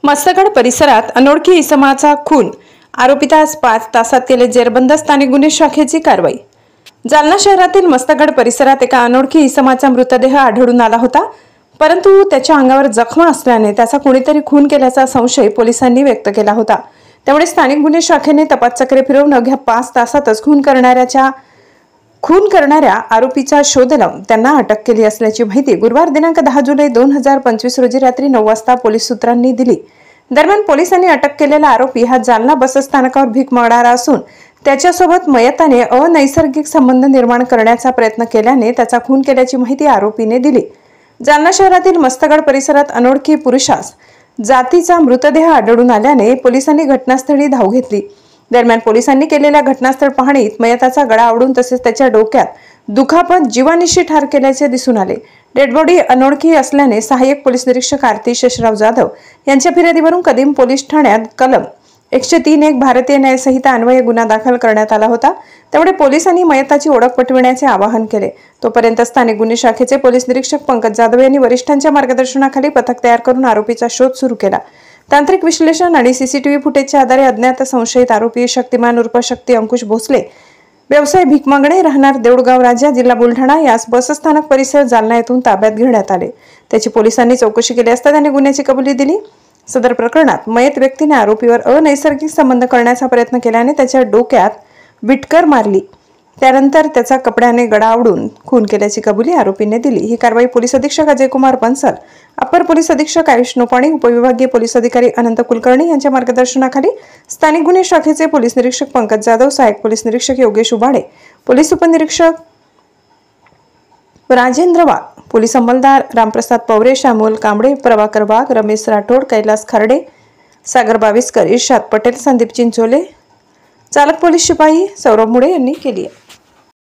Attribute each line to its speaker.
Speaker 1: मस्तगड परिसरात अनोळखी इसमाचा खून, आरोपीत आज 5 तासात केले जेरबंद, स्थानिक गुन्हे शाखेची कारवाई। जालना शहरातील मस्तगड परिसरात एका अनोळखी इसमाचा मृतदेह आढळून आला होता, परंतु त्याच्या अंगावर जखमा असल्याने त्याचा कोणीतरी खून केल्याचा संशय पोलिसांनी व्यक्त केला होता। त्यामुळे स्थानिक गुन्हे शाखेने तपास चक्रे फिरवून अवघ्या 5 तासातच खून करणाऱ्या आरोपीचा शोध लावून त्यांना अटक केली असल्याची माहिती गुरुवार दिनांक 10 जुलै 2025 रोजी रात्री 9 वाजता पोलीस सूत्रांनी दिली। दरम्यान पोलिसांनी अटक केलेला आरोपी हा जालना बस स्थानकावर भीक मागणारा असून त्याच्यासोबत मयताने अनैसर्गिक संबंध निर्माण करण्याचा प्रयत्न केल्याने त्याचा खून केल्याची माहिती आरोपीने दिली। जालना शहरातील मस्तगड परिसरात अनोळखी पुरुषास जातीचा मृतदेह आढळून आल्याने पोलिसांनी घटनास्थळी धाव घेतली। दरम्यान पोलिसांनी केलेल्या घटनास्थळ पाहणीत मयताचा गळा आवळून तसेच त्याच्या डोक्यात दुखापत जीवानिशी ठार केल्याचे दिसून आले। डेड बॉडी अनोळखी असल्याने सहाय्यक पोलीस निरीक्षक आरती शेषराव जाधव यांच्या फिर्यादीवरून कदीम पोलीस ठाण्यात कलम 103(1) भारतीय न्याय संहिता अन्वये गुन्हा दाखल करण्यात आला होता। त्यामुळे पोलिसांनी मयताची ओळख पटविण्याचे आवाहन केले। तोपर्यंत स्थानिक गुन्हे शाखेचे पोलीस निरीक्षक पंकज जाधव यांनी वरिष्ठांच्या मार्गदर्शनाखाली पथक तयार करून आरोपीचा शोध सुरू केला। तांत्रिक विश्लेषण आणि सीसीटीव्ही फुटेजच्या आधारे अज्ञात संशयित आरोपी शक्तिमान उर्फ शक्ती अंकुश भोसले, व्यवसाय भीक मागणे, राहणार देऊळगाव राजा, जिल्हा बुलढाणा, यास बसस्थानक परिसर जालना येथून ताब्यात घेण्यात आले। त्याची पोलिसांनी चौकशी केली असता त्याने गुन्ह्याची कबुली दिली। सदर प्रकरणात मयत व्यक्तीने आरोपीवर अनैसर्गिक संबंध करण्याचा प्रयत्न केल्याने त्याच्या डोक्यात विटकर मारली, त्यानंतर त्याचा कपड्याने गळा आवळून खून केल्याची कबुली आरोपीने दिली। ही कारवाई पोलीस अधीक्षक अजय कुमार बन्सल, अपर पोलीस अधीक्षक आयुष नोपाणी, उपविभागीय पोलीस अधिकारी अनंत कुलकर्णी यांच्या मार्गदर्शनाखाली स्थानिक गुन्हे शाखेचे पोलीस निरीक्षक पंकज जाधव, सहाय्यक पोलीस निरीक्षक योगेश उबाडे, पोलीस उपनिरीक्षक राजेंद्र वाघ, पोलीस अंमलदार रामप्रसाद पवरे, श्यामोल कांबळे, प्रभाकर वाघ, रमेश राठोड, कैलास खार्डे, सागर बाविस्कर, इर्शाद पटेल, संदीप चिंचोले, चालक पोलीस शिपाई सौरभ मुळे यांनी केली आहे।